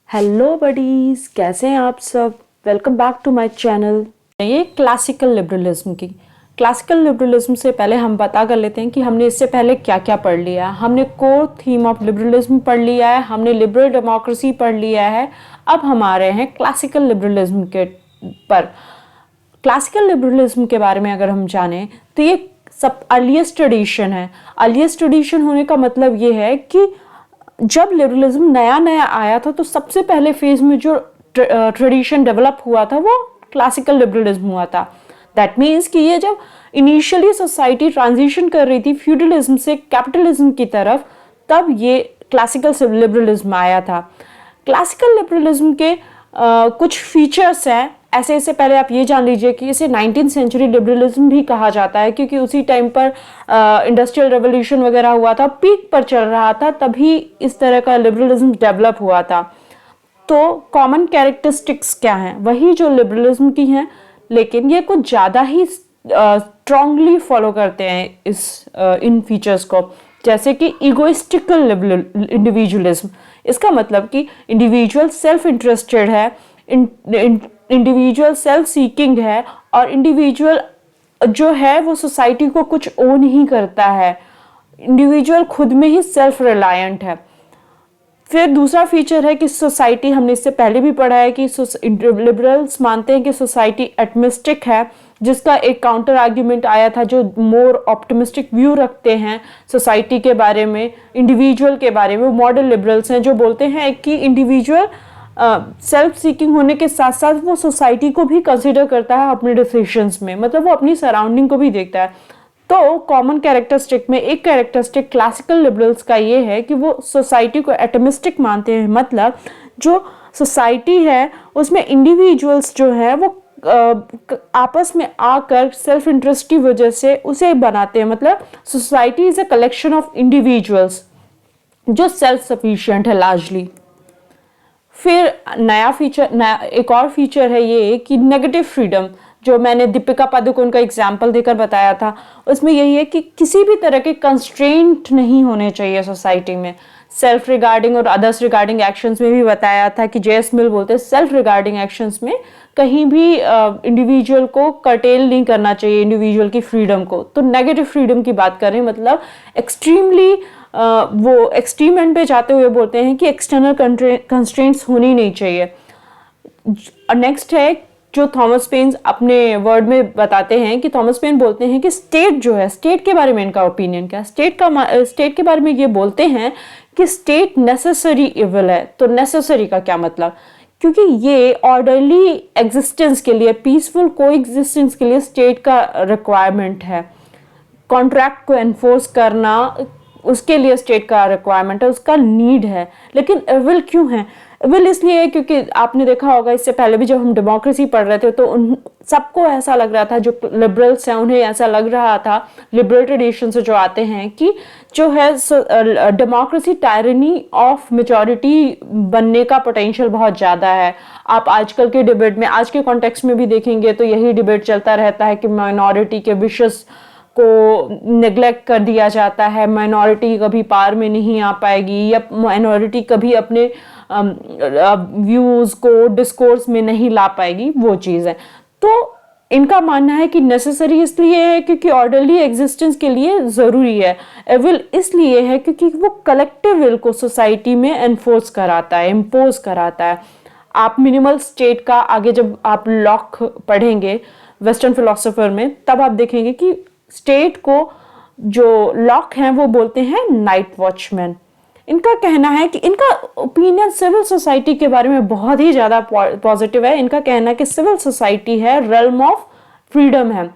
Hello buddies, कैसे हैं आप सब। Welcome back to my channel. ये क्लासिकल लिबरलिज्म से पहले हम पता कर लेते हैं कि हमने इससे पहले क्या क्या पढ़ लिया। हमने कोर थीम ऑफ लिबरलिज्म पढ़ लिया है, हमने लिबरल डेमोक्रेसी पढ़ लिया है। अब हम आ रहे हैं क्लासिकल लिबरलिज्म के पर। क्लासिकल लिबरलिज्म के बारे में अगर हम जानें तो ये सब अर्लीस्ट ट्रेडिशन है। अर्लीस्ट ट्रेडिशन होने का मतलब ये है कि जब लिबरलिज्म नया नया आया था तो सबसे पहले फेज में जो ट्रेडिशन डेवलप हुआ था वो क्लासिकल लिबरलिज्म हुआ था। दैट मीन्स कि ये जब इनिशियली सोसाइटी ट्रांजिशन कर रही थी फ्यूडलिज्म से कैपिटलिज्म की तरफ, तब ये क्लासिकल लिबरलिज्म आया था। क्लासिकल लिबरलिज्म के कुछ फीचर्स हैं। ऐसे पहले आप ये जान लीजिए कि इसे 19th सेंचुरी लिबरलिज्म भी कहा जाता है, क्योंकि उसी टाइम पर इंडस्ट्रियल रेवोल्यूशन वगैरह हुआ था, पीक पर चल रहा था, तभी इस तरह का लिबरलिज्म डेवलप हुआ था। तो कॉमन कैरेक्टरिस्टिक्स क्या हैं? वही जो लिबरलिज्म की हैं, लेकिन ये कुछ ज़्यादा ही स्ट्रांगली फॉलो करते हैं इन फीचर्स को। जैसे कि इगोइस्टिकल इंडिविजुअलिज्म, इसका मतलब कि इंडिविजुअल सेल्फ इंटरेस्टेड है, इंडिविजुअल सेल्फ सीकिंग है, और इंडिविजुअल जो है वो सोसाइटी को कुछ ओन ही करता है। इंडिविजुअल खुद में ही सेल्फ रिलायंट है। फिर दूसरा फीचर है कि सोसाइटी, हमने इससे पहले भी पढ़ा है कि लिबरल्स मानते हैं कि सोसाइटी एटमिस्टिक है, जिसका एक काउंटर आर्ग्यूमेंट आया था जो मोर ऑप्टिमिस्टिक व्यू रखते हैं सोसाइटी के बारे में, इंडिविजुअल के बारे में। वो मॉडर्न लिबरल्स हैं जो बोलते हैं कि इंडिविजुअल सेल्फ सीकिंग होने के साथ साथ वो सोसाइटी को भी कंसिडर करता है अपने डिसीजंस में, मतलब वो अपनी सराउंडिंग को भी देखता है। तो कॉमन कैरेक्टरिस्टिक में एक कैरेक्टरिस्टिक क्लासिकल लिबरल्स का ये है कि वो सोसाइटी को एटमिस्टिक मानते हैं, मतलब जो सोसाइटी है उसमें इंडिविजुअल्स जो है वो आपस में आकर सेल्फ इंटरेस्ट की वजह से उसे बनाते हैं। मतलब society is a collection of individuals जो सेल्फ सफिशिएंट है लार्जली। फिर एक और फीचर है ये कि नेगेटिव फ्रीडम, जो मैंने दीपिका पादुकोण का एग्जाम्पल देकर बताया था, उसमें यही है कि किसी भी तरह के कंस्ट्रेंट नहीं होने चाहिए सोसाइटी में। सेल्फ रिगार्डिंग और अदर्स रिगार्डिंग एक्शंस में भी बताया था कि जेएस मिल बोलते हैं सेल्फ रिगार्डिंग एक्शंस में कहीं भी इंडिविजुअल को कर्टेल नहीं करना चाहिए, इंडिविजुअल की फ्रीडम को। तो नेगेटिव फ्रीडम की बात करें, मतलब एक्सट्रीमली वो एक्सट्रीम एंड पे जाते हुए बोलते हैं कि एक्सटर्नल कंस्ट्रेंट्स होनी नहीं चाहिए। नेक्स्ट है जो थॉमस पेन अपने वर्ड में बताते हैं कि थॉमस पेन बोलते हैं कि स्टेट जो है, स्टेट के बारे में इनका ओपिनियन क्या है। स्टेट के बारे में ये बोलते हैं कि स्टेट नेसेसरी इविल है। तो नेसेसरी का क्या मतलब? क्योंकि ये ऑर्डरली एग्जिस्टेंस के लिए, पीसफुल को एग्जिस्टेंस के लिए स्टेट का रिक्वायरमेंट है। कॉन्ट्रैक्ट को एनफोर्स करना उसके लिए स्टेट का रिक्वायरमेंट है, उसका नीड है। लेकिन इविल क्यों है? इविल इसलिए है क्योंकि आपने देखा होगा इससे पहले भी जब हम डेमोक्रेसी पढ़ रहे थे तो उन सबको ऐसा लग रहा था, जो लिबरल्स हैं उन्हें ऐसा लग रहा था, लिबरल ट्रेडिशन से जो आते हैं, कि जो है डेमोक्रेसी टायरनी ऑफ मेजॉरिटी बनने का पोटेंशियल बहुत ज़्यादा है। आप आजकल के डिबेट में, आज के कॉन्टेक्स्ट में भी देखेंगे तो यही डिबेट चलता रहता है कि माइनॉरिटी के विशेष को नेग्लेक्ट कर दिया जाता है, माइनॉरिटी कभी पार में नहीं आ पाएगी, या माइनॉरिटी कभी अपने व्यूज़ को डिस्कोर्स में नहीं ला पाएगी, वो चीज़ है। तो इनका मानना है कि नेसेसरी इसलिए है क्योंकि ऑर्डरली एग्जिस्टेंस के लिए ज़रूरी है। विल इसलिए है क्योंकि वो कलेक्टिव विल को सोसाइटी में एनफोर्स कराता है, इम्पोज कराता है। आप मिनिमल स्टेट का आगे जब आप लॉक पढ़ेंगे वेस्टर्न फिलोसोफर में, तब आप देखेंगे कि स्टेट को जो लॉक हैं वो बोलते हैं नाइट वॉचमैन। इनका कहना है कि इनका ओपिनियन सिविल सोसाइटी के बारे में बहुत ही ज़्यादा पॉजिटिव है। इनका कहना है कि सिविल सोसाइटी है रेल्म ऑफ फ्रीडम है।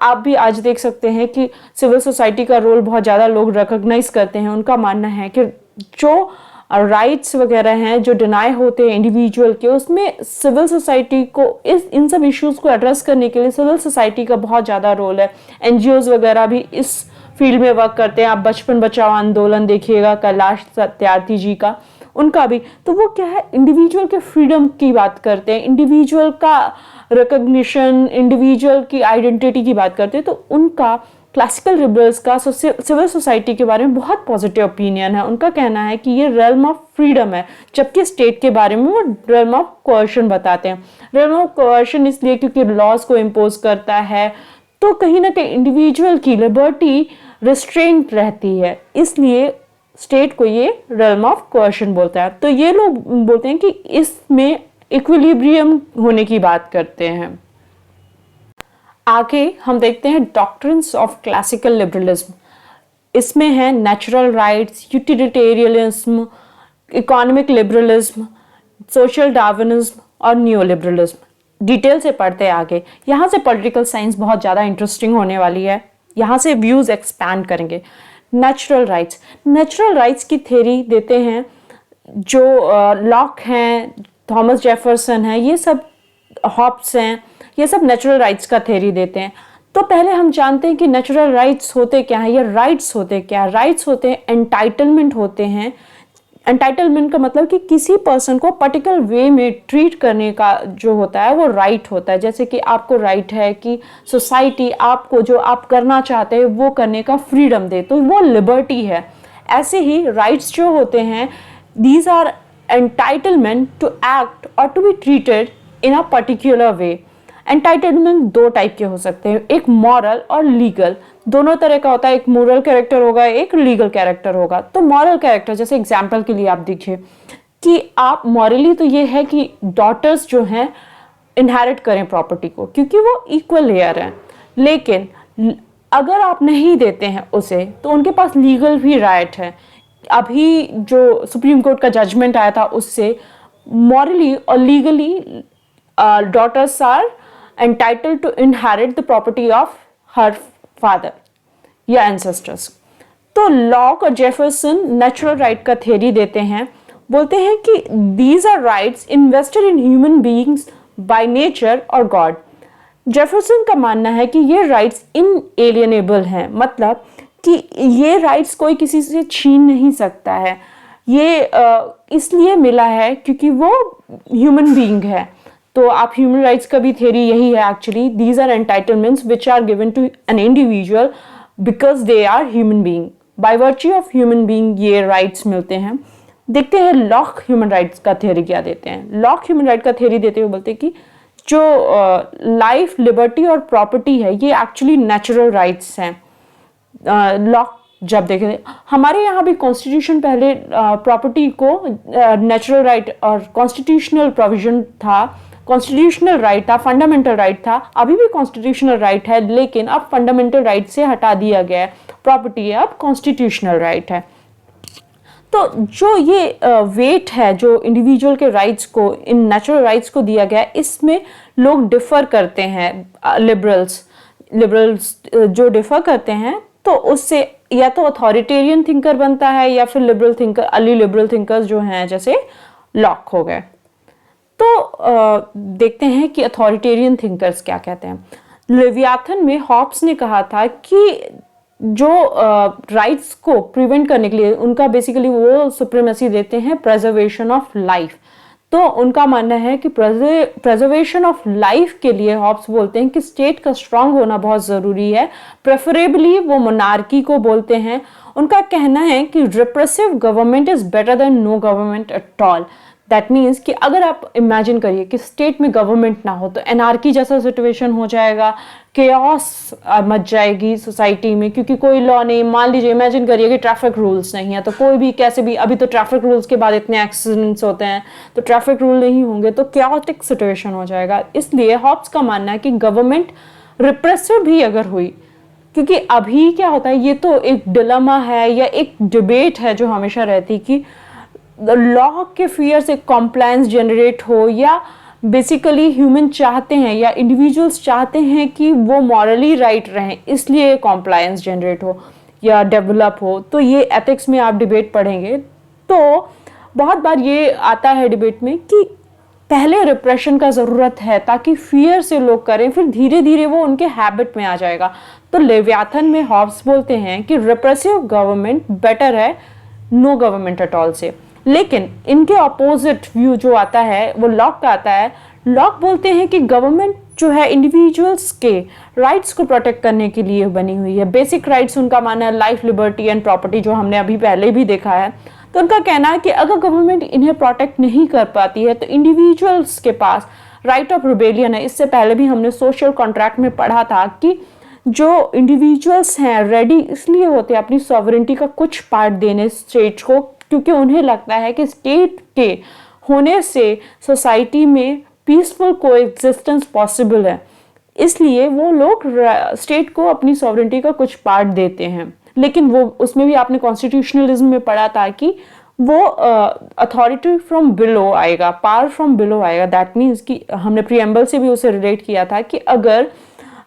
आप भी आज देख सकते हैं कि सिविल सोसाइटी का रोल बहुत ज़्यादा लोग रिकॉग्नाइज करते हैं। उनका मानना है कि जो राइट्स वगैरह हैं जो डिनाई होते हैं इंडिविजुअल के, उसमें सिविल सोसाइटी को इन सब इश्यूज़ को एड्रेस करने के लिए सिविल सोसाइटी का बहुत ज़्यादा रोल है। एनजीओज वगैरह भी इस फील्ड में वर्क करते हैं। आप बचपन बचाओ आंदोलन देखिएगा कैलाश सत्यार्थी जी का, उनका भी। तो वो क्या है, इंडिविजुअल के फ्रीडम की बात करते हैं, इंडिविजुअल का रिकॉग्निशन, इंडिविजुअल की आइडेंटिटी की बात करते हैं। तो उनका क्लासिकल लिबरल्स का सिविल सोसाइटी के बारे में बहुत पॉजिटिव ओपिनियन है। उनका कहना है कि ये रेल्म ऑफ फ्रीडम है, जबकि स्टेट के बारे में वो रेल्म ऑफ कोअर्शन बताते हैं। रेल्म ऑफ कोअर्शन इसलिए क्योंकि लॉज को इम्पोज करता है, तो कहीं ना कहीं इंडिविजुअल की लिबर्टी रिस्ट्रेंट रहती है, इसलिए स्टेट को ये रेल्म ऑफ कोअर्शन बोलता है। तो ये लोग बोलते हैं कि इसमें इक्विलिब्रियम होने की बात करते हैं। आगे हम देखते हैं डॉक्ट्रिन्स ऑफ क्लासिकल लिबरलिज्म। इसमें है natural rights, utilitarianism, economic liberalism, social Darwinism और न्यू लिबरलिज्म। डिटेल से पढ़ते हैं आगे। यहाँ से पॉलिटिकल साइंस बहुत ज़्यादा इंटरेस्टिंग होने वाली है, यहाँ से व्यूज़ एक्सपैंड करेंगे। नेचुरल राइट्स की थ्योरी देते हैं जो लॉक हैं, थॉमस जेफरसन हैं, ये सब हॉब्स हैं, ये सब नेचुरल राइट्स का थ्योरी देते हैं। तो पहले हम जानते हैं कि नेचुरल राइट्स होते क्या हैं या राइट्स होते क्या हैं। राइट्स होते हैं एंटाइटलमेंट होते हैं। एंटाइटलमेंट का मतलब कि किसी पर्सन को पर्टिकुलर वे में ट्रीट करने का जो होता है वो राइट होता है। जैसे कि आपको राइट है कि सोसाइटी आपको जो आप करना चाहते हैं वो करने का फ्रीडम दे, तो वो लिबर्टी है। ऐसे ही राइट्स जो होते हैं, these are entitlement to act और to be treated in a particular way. Entitlement दो टाइप के हो सकते हैं, एक मॉरल और लीगल। दोनों तरह का होता है, एक मोरल कैरेक्टर होगा, एक लीगल कैरेक्टर होगा। तो मॉरल कैरेक्टर जैसे एग्जांपल के लिए आप देखिए कि आप मॉरली तो ये है कि डॉटर्स जो हैं इनहेरिट करें प्रॉपर्टी को, क्योंकि वो इक्वल हेयर हैं। लेकिन अगर आप नहीं देते हैं उसे, तो उनके पास लीगल भी राइट है। अभी जो सुप्रीम कोर्ट का जजमेंट आया था उससे मॉरली और legally daughters are entitled to inherit the property of her father या ancestors। तो लॉक और जेफरसन नेचुरल राइट का थ्योरी देते हैं, बोलते हैं कि these are rights invested in human beings by nature और God। जेफरसन का मानना है कि ये राइट्स इनएलिएनेबल हैं, मतलब कि ये राइट्स कोई किसी से छीन नहीं सकता है। ये इसलिए मिला है क्योंकि वो ह्यूमन बीइंग है। तो आप ह्यूमन राइट्स का भी थ्योरी यही है actually. These are entitlements which are given to an individual because they are human being. By virtue of human being ये राइट्स मिलते हैं। देखते हैं लॉक ह्यूमन राइट्स का थ्योरी क्या देते हैं। लॉक ह्यूमन राइट का थ्योरी देते हुए बोलते हैं कि जो लाइफ, लिबर्टी और प्रॉपर्टी है ये एक्चुअली नेचुरल राइट्स हैं। लॉक जब देखें, हमारे यहाँ भी कॉन्स्टिट्यूशन पहले प्रॉपर्टी को नेचुरल राइट और कॉन्स्टिट्यूशनल प्रोविजन था, कॉन्स्टिट्यूशनल राइट था, फंडामेंटल राइट था। अभी भी कॉन्स्टिट्यूशनल राइट है, लेकिन अब फंडामेंटल राइट से हटा दिया गया है। प्रॉपर्टी है अब कॉन्स्टिट्यूशनल राइट है। तो जो ये वेट है जो इंडिविजुअल के राइट्स को, इन नेचुरल राइट्स को दिया गया है, इसमें लोग डिफर करते हैं। लिबरल्स जो डिफर करते हैं तो उससे या तो अथॉरिटेरियन थिंकर बनता है या फिर liberal thinker, early liberal thinkers जो हैं जैसे लॉक हो गए। तो देखते हैं कि अथॉरिटेरियन थिंकर्स क्या कहते हैं। लेवियाथन में हॉब्स ने कहा था कि जो राइट्स को प्रिवेंट करने के लिए उनका बेसिकली वो सुप्रीमेसी देते हैं प्रेजर्वेशन ऑफ लाइफ। तो उनका मानना है कि प्रेजर्वेशन ऑफ लाइफ के लिए हॉब्स बोलते हैं कि स्टेट का स्ट्रांग होना बहुत ज़रूरी है। प्रेफरेबली वो मोनार्की को बोलते हैं। उनका कहना है कि repressive government is better than no government at all. That means कि अगर आप इमेजिन करिए कि स्टेट में गवर्नमेंट ना हो तो एनार्की जैसा सिचुएशन हो जाएगा, केओस मच जाएगी सोसाइटी में, क्योंकि कोई लॉ नहीं। मान लीजिए इमेजिन करिए कि ट्रैफिक रूल्स नहीं है, तो कोई भी कैसे भी, अभी तो ट्रैफिक रूल्स के बाद इतने एक्सीडेंट्स होते हैं, तो ट्रैफिक रूल नहीं होंगे तो केओटिक सिचुएशन हो जाएगा। इसलिए हॉब्स का मानना है कि गवर्नमेंट रिप्रेसिव भी अगर हुई, क्योंकि अभी क्या होता है, ये तो एक डिलेमा है या एक डिबेट है जो हमेशा रहती कि लॉ के फियर से कॉम्प्लायंस जनरेट हो, या बेसिकली ह्यूमन चाहते हैं या इंडिविजुअल्स चाहते हैं कि वो मॉरली राइट रहें, इसलिए कॉम्प्लायंस जनरेट हो या डेवलप हो। तो ये एथिक्स में आप डिबेट पढ़ेंगे तो बहुत बार ये आता है डिबेट में कि पहले रिप्रेशन का ज़रूरत है ताकि फियर से लोग करें, फिर धीरे धीरे वो उनके हैबिट में आ जाएगा। तो लेवियाथन में हॉब्स बोलते हैं कि रिप्रेसिव गवर्नमेंट बेटर है नो गवर्नमेंट एट ऑल से। लेकिन इनके अपोजिट व्यू जो आता है वो लॉक का आता है। लॉक बोलते हैं कि गवर्नमेंट जो है इंडिविजुअल्स के राइट्स को प्रोटेक्ट करने के लिए बनी हुई है। बेसिक राइट्स उनका मानना है लाइफ, लिबर्टी एंड प्रॉपर्टी, जो हमने अभी पहले भी देखा है। तो उनका कहना है कि अगर गवर्नमेंट इन्हें प्रोटेक्ट नहीं कर पाती है तो इंडिविजुअल्स के पास राइट ऑफ रिबेलियन है। इससे पहले भी हमने सोशल कॉन्ट्रैक्ट में पढ़ा था कि जो इंडिविजुअल्स हैं रेडी इसलिए होते हैं अपनी सॉवरेंटी का कुछ पार्ट देने स्टेट को, क्योंकि उन्हें लगता है कि स्टेट के होने से सोसाइटी में पीसफुल कोएग्जिस्टेंस पॉसिबल है, इसलिए वो लोग स्टेट को अपनी सॉवरेंटी का कुछ पार्ट देते हैं। लेकिन वो उसमें भी आपने कॉन्स्टिट्यूशनलिज्म में पढ़ा था कि वो अथॉरिटी फ्रॉम बिलो आएगा, पावर फ्रॉम बिलो आएगा। दैट मीन्स कि हमने प्रीएम्बल से भी उसे रिलेट किया था कि अगर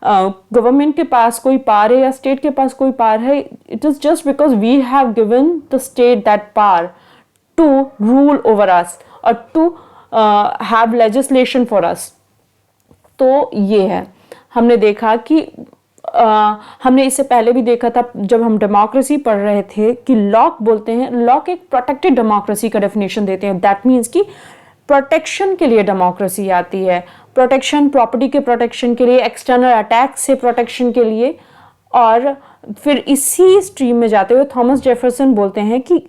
गवर्नमेंट के पास कोई पावर है या स्टेट के पास कोई पावर है, it is just because we have given the state that power to rule over us और to have legislation for us. तो ये है, हमने देखा कि हमने इससे पहले भी देखा था जब हम डेमोक्रेसी पढ़ रहे थे कि लॉक बोलते हैं, लॉक एक प्रोटेक्टेड डेमोक्रेसी का डेफिनेशन देते हैं। दैट मीन्स कि प्रोटेक्शन के लिए डेमोक्रेसी आती है, प्रोटेक्शन, प्रॉपर्टी के प्रोटेक्शन के लिए, एक्सटर्नल अटैक से प्रोटेक्शन के लिए। और फिर इसी स्ट्रीम में जाते हुए थॉमस जेफरसन बोलते हैं कि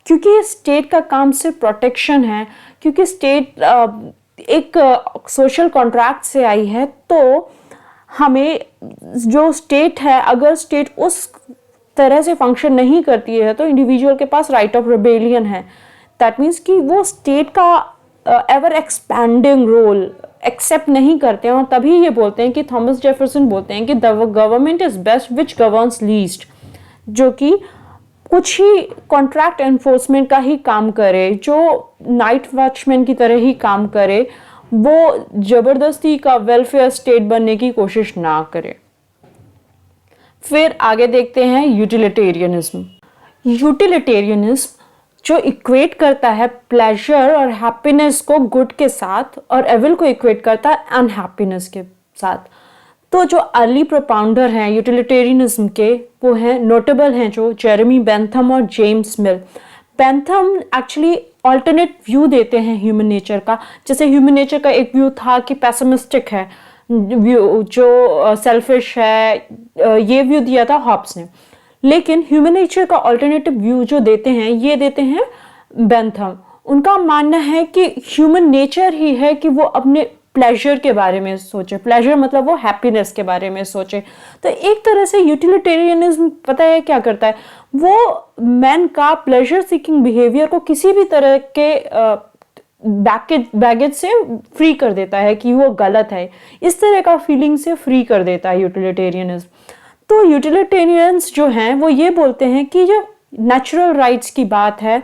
क्योंकि स्टेट का काम सिर्फ प्रोटेक्शन है, क्योंकि स्टेट एक सोशल कॉन्ट्रैक्ट से आई है, तो हमें जो स्टेट है, अगर स्टेट उस तरह से फंक्शन नहीं करती है तो इंडिविजुअल के पास राइट ऑफ रिबेलियन है। दैट मीन्स कि वो स्टेट का एवर एक्सपैंडिंग रोल एक्सेप्ट नहीं करते हैं। और तभी ये बोलते हैं कि थॉमस जेफरसन बोलते हैं कि the government is best which governs least, जो कि कुछ ही कॉन्ट्रैक्ट एनफोर्समेंट का ही काम करे, जो नाइट वॉचमैन की तरह ही काम करे, वो जबरदस्ती का वेलफेयर स्टेट बनने की कोशिश ना करे। फिर आगे देखते हैं यूटिलिटेरियनिज्म। यूटिलिटेरियनिज्म जो इक्वेट करता है प्लेजर और हैप्पीनेस को गुड के साथ और एविल को इक्वेट करता है अनहैप्पीनेस के साथ। तो जो अर्ली प्रोपाउंडर हैं यूटिलिटेरियनिज्म के वो हैं, नोटेबल हैं जो जेरेमी बेंथम और जेम्स मिल। बेंथम एक्चुअली ऑल्टरनेट व्यू देते हैं ह्यूमन नेचर का। जैसे ह्यूमन नेचर का एक व्यू था कि पेसिमिस्टिक है व्यू, जो सेल्फिश है, ये व्यू दिया था हॉब्स ने। लेकिन ह्यूमन नेचर का ऑल्टरनेटिव व्यू जो देते हैं ये देते हैं बेंथम। उनका मानना है कि ह्यूमन नेचर ही है कि वो अपने प्लेजर के बारे में सोचे, प्लेजर मतलब वो हैप्पीनेस के बारे में सोचे। तो एक तरह से यूटिलिटेरियनिज्म पता है क्या करता है, वो मैन का प्लेजर सीकिंग बिहेवियर को किसी भी तरह के बैगेज से फ्री कर देता है कि वो गलत है, इस तरह का फीलिंग से फ्री कर देता है यूटिलिटेरियनिज्म। तो यूटिलिटेरियंस जो हैं वो ये बोलते हैं कि जो नेचुरल राइट्स की बात है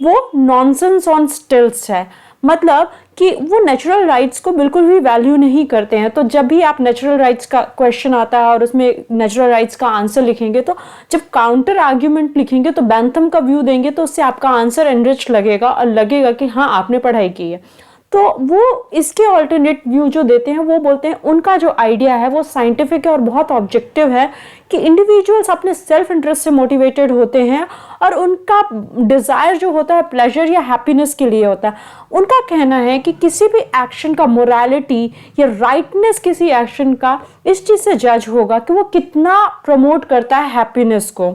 वो नॉनसेंस ऑन स्टिल्ट्स है, मतलब कि वो नेचुरल राइट्स को बिल्कुल भी वैल्यू नहीं करते हैं। तो जब भी आप नेचुरल राइट्स का क्वेश्चन आता है और उसमें नेचुरल राइट्स का आंसर लिखेंगे, तो जब काउंटर आर्ग्यूमेंट लिखेंगे तो बेंथम का व्यू देंगे तो उससे आपका आंसर एनरिच लगेगा और लगेगा कि हाँ आपने पढ़ाई की है। तो वो इसके ऑल्टरनेट व्यू जो देते हैं वो बोलते हैं उनका जो आइडिया है वो साइंटिफिक है और बहुत ऑब्जेक्टिव है कि इंडिविजुअल्स अपने सेल्फ इंटरेस्ट से मोटिवेटेड होते हैं और उनका डिज़ायर जो होता है प्लेजर या हैप्पीनेस के लिए होता है। उनका कहना है कि किसी भी एक्शन का मोरालिटी या राइटनेस किसी एक्शन का इस चीज़ से जज होगा कि वो कितना प्रमोट करता है हैप्पीनेस को।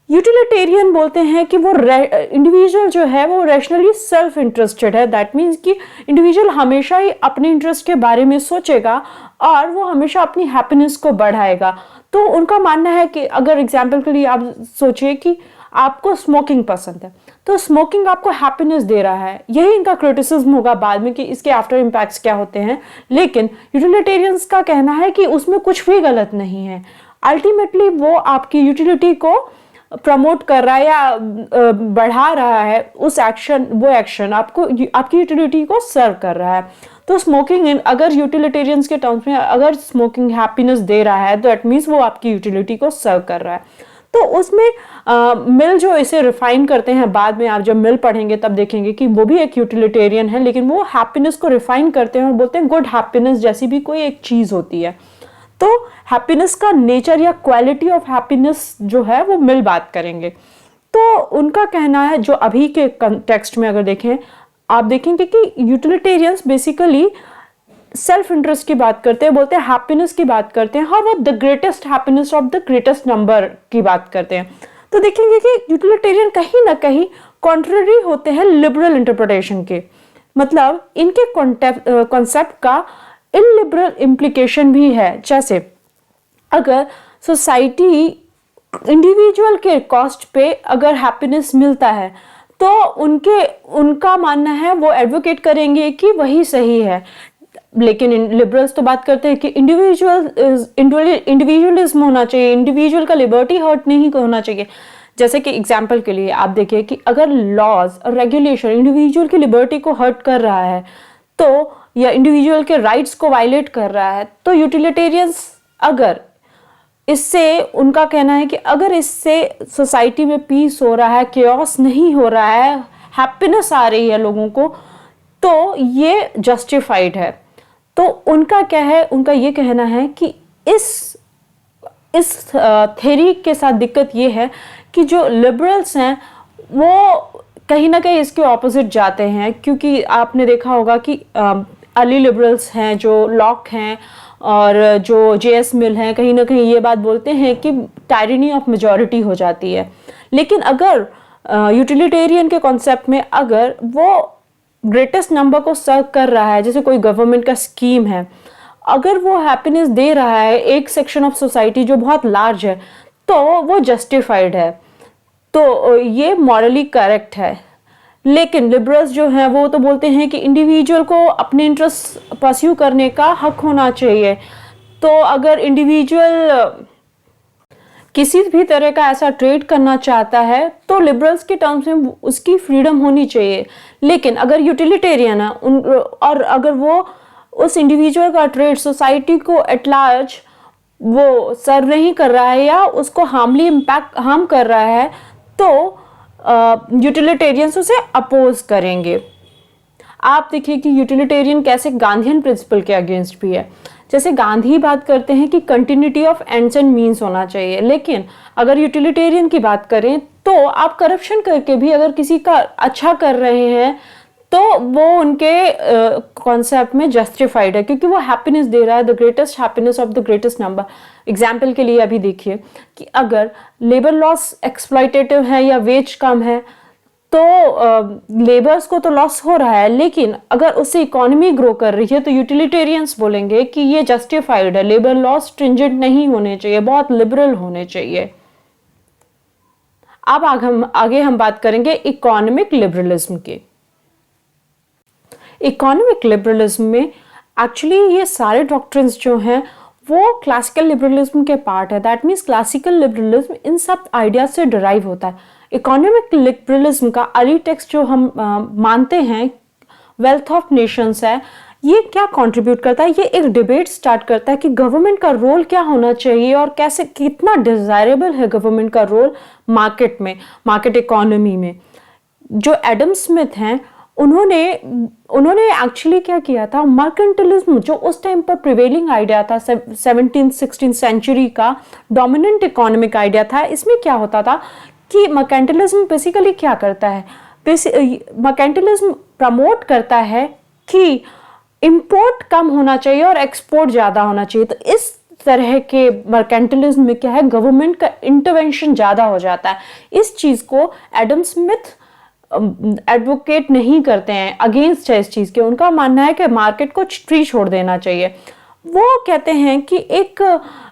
यूटिलिटेरियन बोलते हैं कि वो इंडिविजुअल जो है वो रैशनली सेल्फ इंटरेस्टेड है। दैट मीन्स कि इंडिविजुअल हमेशा ही अपने इंटरेस्ट के बारे में सोचेगा और वो हमेशा अपनी हैप्पीनेस को बढ़ाएगा। तो उनका मानना है कि अगर एग्जाम्पल के लिए आप सोचिए कि आपको स्मोकिंग पसंद है, तो स्मोकिंग आपको हैप्पीनेस दे रहा है, यही इनका क्रिटिसिज्म होगा बाद में कि इसके आफ्टर इम्पैक्ट्स क्या होते हैं। लेकिन यूटिलिटेरियंस का कहना है कि उसमें कुछ भी गलत नहीं है, अल्टीमेटली वो आपकी यूटिलिटी को प्रमोट कर रहा है या बढ़ा रहा है, उस एक्शन वो एक्शन आपको आपकी यूटिलिटी को सर्व कर रहा है। तो स्मोकिंग अगर यूटिलिटेरियंस के टर्म्स में अगर स्मोकिंग हैप्पीनेस दे रहा है तो इट मीन्स वो आपकी यूटिलिटी को सर्व कर रहा है। तो उसमें मिल जो इसे रिफाइन करते हैं, बाद में आप जब मिल पढ़ेंगे तब देखेंगे कि वो भी एक यूटिलिटेरियन है, लेकिन वो हैप्पीनेस को रिफाइन करते हैं और बोलते हैं गुड हैप्पीनेस जैसी भी कोई एक चीज़ होती है। तो हैप्पीनेस का नेचर या क्वालिटी ऑफ हैप्पीनेस जो है वो मिल बात करेंगे। तो उनका कहना है, जो अभी के टेक्स्ट में अगर देखें आप देखेंगे कि यूटिलिटेरियंस बेसिकली सेल्फ इंटरेस्ट की बात करते हैं, बोलते हैं हैप्पीनेस की बात करते हैं, और वो the greatest happiness of the greatest number की बात करते हैं। तो देखेंगे कि यूटिलिटेरियन कहीं ना कहीं कॉन्ट्ररी होते हैं लिबरल इंटरप्रिटेशन के, मतलब इनके कॉन्सेप्ट का इलिबरल इम्प्लीकेशन भी है। जैसे अगर सोसाइटी इंडिविजुअल के कॉस्ट पे अगर हैप्पीनेस मिलता है तो उनका मानना है, वो एडवोकेट करेंगे कि वही सही है। लेकिन लिबरल्स तो बात करते हैं कि इंडिविजुअलिज्म होना चाहिए, इंडिविजुअल का लिबर्टी हर्ट नहीं होना चाहिए। जैसे कि एग्जाम्पल के लिए आप देखिए कि अगर लॉज और रेगुलेशन इंडिविजुअल की लिबर्टी को हर्ट कर रहा है तो, या इंडिविजुअल के राइट्स को वायलेट कर रहा है, तो यूटिलिटेरियंस अगर इससे, उनका कहना है कि अगर इससे सोसाइटी में पीस हो रहा है, केओस नहीं हो रहा है, हैप्पीनेस आ रही है लोगों को, तो ये जस्टिफाइड है। तो उनका क्या है, उनका ये कहना है कि इस थ्योरी के साथ दिक्कत ये है कि जो लिबरल्स हैं वो कहीं ना कहीं इसके ऑपोजिट जाते हैं, क्योंकि आपने देखा होगा कि अर्ली लिबरल्स हैं जो लॉक हैं और जो जेएस मिल हैं, कहीं ना कहीं ये बात बोलते हैं कि टायरनी ऑफ मेजॉरिटी हो जाती है। लेकिन अगर यूटिलिटेरियन के कॉन्सेप्ट में अगर वो ग्रेटेस्ट नंबर को सर्व कर रहा है, जैसे कोई गवर्नमेंट का स्कीम है, अगर वो हैप्पीनेस दे रहा है एक सेक्शन ऑफ सोसाइटी जो बहुत लार्ज है, तो वो जस्टिफाइड है, तो ये मॉरली करेक्ट है। लेकिन लिबरल्स जो हैं वो तो बोलते हैं कि इंडिविजुअल को अपने इंटरेस्ट परस्यू करने का हक होना चाहिए। तो अगर इंडिविजुअल किसी भी तरह का ऐसा ट्रेड करना चाहता है तो लिबरल्स के टर्म्स में उसकी फ्रीडम होनी चाहिए। लेकिन अगर यूटिलिटेरियन है और अगर वो उस इंडिविजुअल का ट्रेड सोसाइटी को एट लार्ज वो सर्व नहीं कर रहा है या उसको हार्म कर रहा है, तो यूटिलिटेरियंस उसे अपोज करेंगे। आप देखिए कि यूटिलिटेरियन कैसे गांधीयन प्रिंसिपल के अगेंस्ट भी है। जैसे गांधी बात करते हैं कि continuity of ends and means होना चाहिए, लेकिन अगर यूटिलिटेरियन की बात करें तो आप करप्शन करके भी अगर किसी का अच्छा कर रहे हैं तो वो उनके कॉन्सेप्ट में जस्टिफाइड है, क्योंकि वो हैप्पीनेस दे रहा है, the greatest happiness of the greatest number. Example के लिए अभी देखिए कि अगर लेबर लॉस एक्सप्लॉइटेटिव है या वेज कम है तो लेबर्स को तो लॉस हो रहा है, लेकिन अगर उससे इकोनॉमी ग्रो कर रही है तो यूटिलिटेरियंस बोलेंगे कि ये जस्टिफाइड है, लेबर लॉस स्ट्रिंजेंट नहीं होने चाहिए, बहुत लिबरल होने चाहिए। अब आगे हम बात करेंगे इकोनॉमिक लिबरलिज्म के। इकोनॉमिक लिबरलिज्म में एक्चुअली ये सारे डॉक्ट्रिन्स जो हैं वो क्लासिकल लिबरलिज्म के पार्ट है। दैट मीन्स क्लासिकल लिबरलिज्म इन सब आइडियाज से डिराइव होता है। इकोनॉमिक लिबरलिज्म का अर्ली टेक्स्ट जो हम मानते हैं वेल्थ ऑफ नेशंस है, ये क्या कंट्रीब्यूट करता है, ये एक डिबेट स्टार्ट करता है कि गवर्नमेंट का रोल क्या होना चाहिए और कैसे, कितना डिजायरेबल है गवर्नमेंट का रोल मार्केट में, मार्केट इकोनॉमी में। जो एडम स्मिथ हैं उन्होंने एक्चुअली क्या किया था, मर्केंटिलिज्म जो उस टाइम पर प्रिवेलिंग आइडिया था 17th-16th सेंचुरी का डोमिनेंट इकोनॉमिक आइडिया था। इसमें क्या होता था कि मर्केंटिलिज्म बेसिकली क्या करता है, मर्केंटिलिज्म प्रमोट करता है कि इंपोर्ट कम होना चाहिए और एक्सपोर्ट ज़्यादा होना चाहिए। तो इस तरह के मर्केंटिलिज्म में क्या है, गवर्नमेंट का इंटरवेंशन ज़्यादा हो जाता है। इस चीज़ को एडम स्मिथ एडवोकेट नहीं करते हैं, अगेंस्ट है इस चीज़ के। उनका मानना है कि मार्केट को फ्री छोड़ देना चाहिए। वो कहते हैं कि एक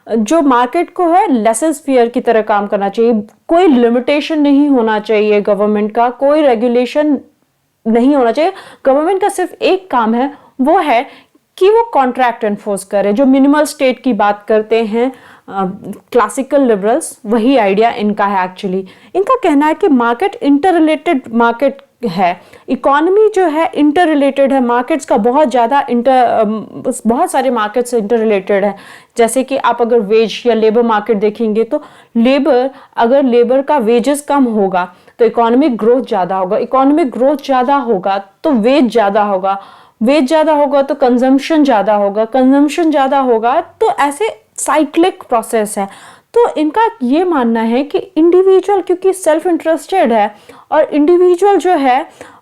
जो मार्केट को है लेसर स्फीयर की तरह काम करना चाहिए, कोई लिमिटेशन नहीं होना चाहिए गवर्नमेंट का, कोई रेगुलेशन नहीं होना चाहिए। गवर्नमेंट का सिर्फ एक काम है, वो है कि वो कॉन्ट्रैक्ट एनफोर्स करे। जो मिनिमल स्टेट की बात करते हैं क्लासिकल लिबरल्स, वही आइडिया इनका है एक्चुअली। इनका कहना है कि मार्केट इंटररिलेटेड मार्केट है, इकोनॉमी जो है इंटर रिलेटेड है, मार्केट्स का बहुत ज़्यादा बहुत सारे मार्केट्स इंटर रिलेटेड है। जैसे कि आप अगर वेज या लेबर मार्केट देखेंगे तो अगर लेबर का वेजेस कम होगा तो इकोनॉमिक ग्रोथ ज़्यादा होगा, इकोनॉमिक ग्रोथ ज़्यादा होगा तो वेज ज़्यादा होगा, वेज ज़्यादा होगा तो कंजम्पशन ज़्यादा होगा, कंजम्पशन ज़्यादा होगा, तो ऐसे साइक्लिक प्रोसेस है। तो इनका ये मानना है कि इंडिविजुअल क्योंकि सेल्फ इंटरेस्टेड है और इंडिविजुअल जो है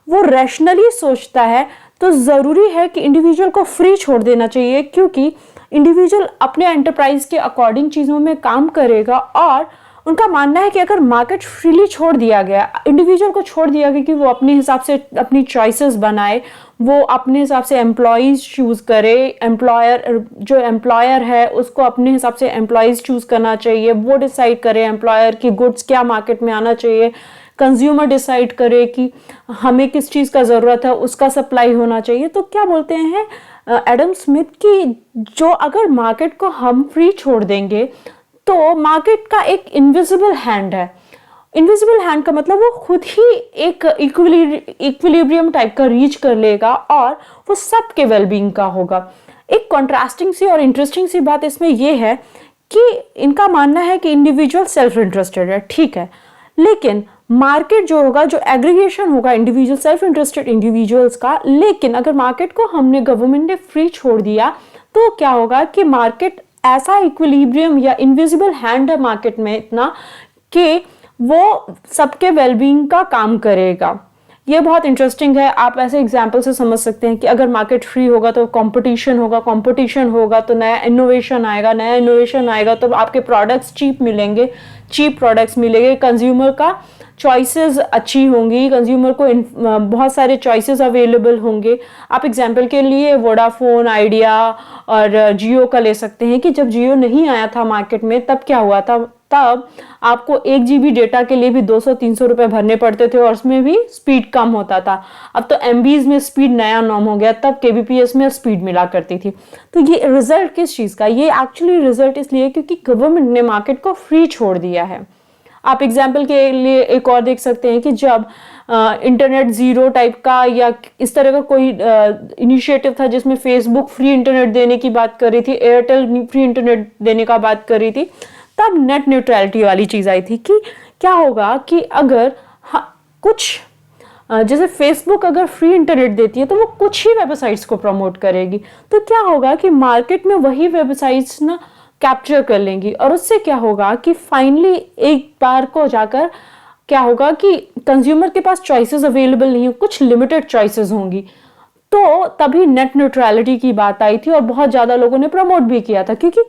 वो रैशनली सोचता है, तो ज़रूरी है कि इंडिविजुअल को फ्री छोड़ देना चाहिए, क्योंकि इंडिविजुअल अपने एंटरप्राइज के अकॉर्डिंग चीज़ों में काम करेगा। और उनका मानना है कि अगर मार्केट फ्रीली छोड़ दिया गया, इंडिविजुअल को छोड़ दिया गया कि वो अपने हिसाब से अपनी चॉइसेस बनाए, वो अपने हिसाब से एम्प्लॉयज़ चूज़ करे, एम्प्लॉयर है उसको अपने हिसाब से एम्प्लॉयज़ चूज़ करना चाहिए, वो डिसाइड करे एम्प्लॉयर की गुड्स क्या मार्केट में आना चाहिए, कंज्यूमर डिसाइड करे कि हमें किस चीज़ का ज़रूरत है, उसका सप्लाई होना चाहिए। तो क्या बोलते हैं एडम स्मिथ कि जो अगर मार्केट को हम फ्री छोड़ देंगे तो मार्केट का एक इनविजिबल हैंड है। इनविजिबल हैंड का मतलब वो खुद ही एक इक्विलिब्रियम टाइप का रीच कर लेगा और वो सबके वेलबींग का होगा। एक कॉन्ट्रास्टिंग सी और इंटरेस्टिंग सी बात इसमें ये है कि इनका मानना है कि इंडिविजुअल सेल्फ इंटरेस्टेड है, ठीक है, लेकिन मार्केट जो होगा, जो एग्रीगेशन होगा इंडिविजुअल सेल्फ इंटरेस्टेड इंडिविजुअल्स का, लेकिन अगर मार्केट को हमने गवर्नमेंट ने फ्री छोड़ दिया तो क्या होगा कि मार्केट ऐसा इक्विलिब्रियम या इनविजिबल हैंड है मार्केट में इतना कि वो सबके वेलबींग का काम करेगा। ये बहुत इंटरेस्टिंग है। आप ऐसे एग्जाम्पल से समझ सकते हैं कि अगर मार्केट फ्री होगा तो कंपटीशन होगा तो नया इनोवेशन आएगा तो आपके प्रोडक्ट्स चीप प्रोडक्ट्स मिलेंगे, कंज्यूमर का चॉइसेस अच्छी होंगी, कंज्यूमर को बहुत सारे चॉइसेस अवेलेबल होंगे। आप एग्जांपल के लिए वोडाफोन, आइडिया और जियो का ले सकते हैं कि जब जियो नहीं आया था मार्केट में तब क्या हुआ था, तब आपको 1 GB डेटा के लिए भी 200-300 रुपए भरने पड़ते थे और उसमें भी स्पीड कम होता था। अब तो MBs में स्पीड नया नॉर्म हो गया, तब KBPS में स्पीड मिला करती थी। तो ये रिजल्ट किस चीज़ का, ये एक्चुअली रिजल्ट इसलिए क्योंकि गवर्नमेंट ने मार्केट को फ्री छोड़ दिया है। आप एग्जाम्पल के लिए एक और देख सकते हैं कि जब इंटरनेट ज़ीरो टाइप का या इस तरह का कोई इनिशिएटिव था जिसमें फेसबुक फ्री इंटरनेट देने की बात कर रही थी, एयरटेल फ्री इंटरनेट देने का बात कर रही थी, तब नेट न्यूट्रलिटी वाली चीज़ आई थी कि क्या होगा कि अगर कुछ जैसे फेसबुक अगर फ्री इंटरनेट देती है तो वो कुछ ही वेबसाइट्स को प्रमोट करेगी, तो क्या होगा कि मार्केट में वही वेबसाइट्स ना कैप्चर कर लेंगी और उससे क्या होगा कि फाइनली एक बार को जाकर क्या होगा कि कंज्यूमर के पास चॉइसेस अवेलेबल नहीं हो, कुछ लिमिटेड चॉइसेस होंगी। तो तभी नेट न्यूट्रलिटी की बात आई थी और बहुत ज़्यादा लोगों ने प्रमोट भी किया था, क्योंकि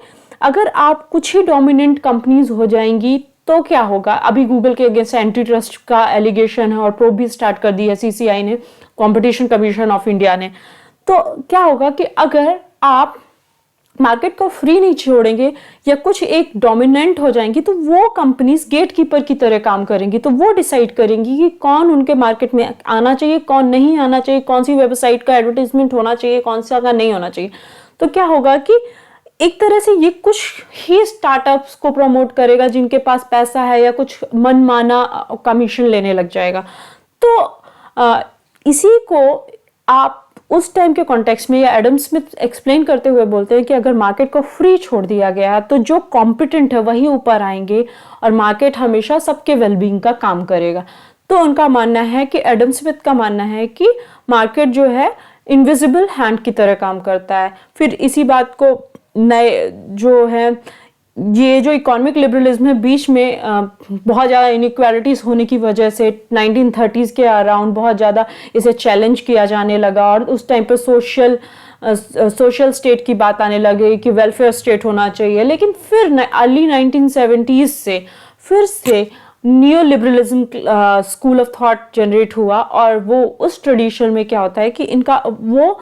अगर आप कुछ ही डोमिनेंट कंपनीज हो जाएंगी तो क्या होगा। अभी गूगल के अगेंस्ट एंटी ट्रस्ट का एलिगेशन है और प्रोब भी स्टार्ट कर दी है CCI ने, कॉम्पिटिशन कमीशन ऑफ इंडिया ने। तो क्या होगा कि अगर आप मार्केट को फ्री नहीं छोड़ेंगे या कुछ एक डोमिनेंट हो जाएंगी तो वो कंपनीज गेटकीपर की तरह काम करेंगी, तो वो डिसाइड करेंगी कि कौन उनके मार्केट में आना चाहिए, कौन नहीं आना चाहिए, कौन सी वेबसाइट का एडवर्टाइजमेंट होना चाहिए, कौन सा का नहीं होना चाहिए। तो क्या होगा कि एक तरह से ये कुछ ही स्टार्टअप्स को प्रमोट करेगा जिनके पास पैसा है या कुछ मनमाना कमीशन लेने लग जाएगा। तो इसी को आप उस टाइम के कॉन्टेक्स्ट में या एडम स्मिथ एक्सप्लेन करते हुए बोलते हैं कि अगर मार्केट को फ्री छोड़ दिया गया है तो जो कॉम्पिटेंट है वही ऊपर आएंगे और मार्केट हमेशा सबके वेलबींग का काम करेगा। तो उनका मानना है कि एडम स्मिथ का मानना है कि मार्केट जो है इनविजिबल हैंड की तरह काम करता है। फिर इसी बात को नए जो है ये जो इकोनॉमिक लिबरलिज्म है बीच में बहुत ज़्यादा इनइक्वालिटीज़ होने की वजह से 1930s के अराउंड बहुत ज़्यादा इसे चैलेंज किया जाने लगा और उस टाइम पर सोशल स्टेट की बात आने लगी कि वेलफेयर स्टेट होना चाहिए। लेकिन फिर अर्ली 1970s से फिर से new liberalism school of thought generate हुआ और वो उस ट्रेडिशन में क्या होता है कि इनका वो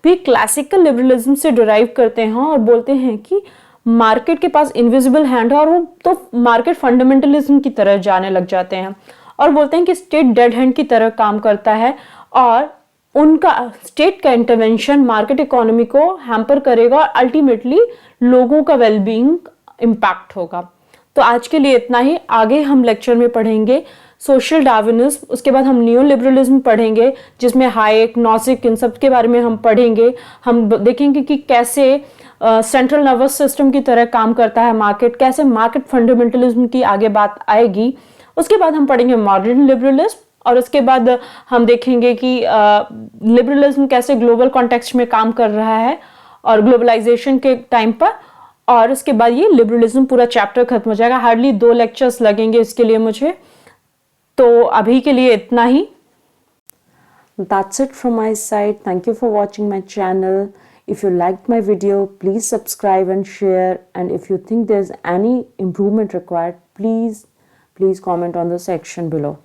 भी क्लासिकल लिबरलिज्म से डिराइव करते हैं और बोलते हैं कि मार्केट के पास इनविजिबल हैंड है और वो तो मार्केट फंडामेंटलिज्म की तरह जाने लग जाते हैं और बोलते हैं कि स्टेट डेड हैंड की तरह काम करता है और उनका स्टेट का इंटरवेंशन मार्केट इकोनॉमी को हैम्पर करेगा और अल्टीमेटली लोगों का वेलबींग इम्पैक्ट होगा। तो आज के लिए इतना ही। आगे हम लेक्चर में पढ़ेंगे सोशल डार्विनिज्म, उसके बाद हम न्यू लिबरलिज्म पढ़ेंगे जिसमें हाइक, नॉसिक, इन सब के बारे में हम पढ़ेंगे। हम देखेंगे कि कैसे सेंट्रल नर्वस सिस्टम की तरह काम करता है मार्केट, कैसे मार्केट फंडामेंटलिज्म की आगे बात आएगी। उसके बाद हम पढ़ेंगे मॉडर्न लिबरलिज्म और उसके बाद हम देखेंगे कि लिबरलिज्म कैसे ग्लोबल कॉन्टेक्स्ट में काम कर रहा है और ग्लोबलाइजेशन के टाइम पर। और उसके बाद ये लिबरलिज्म पूरा चैप्टर खत्म हो जाएगा। हार्डली 2 लेक्चर्स लगेंगे इसके लिए मुझे। तो अभी के लिए इतना ही। That's it from my side. Thank you for watching my channel. If you liked my video, please subscribe and share. And if you think there's any improvement required, please comment on the section below.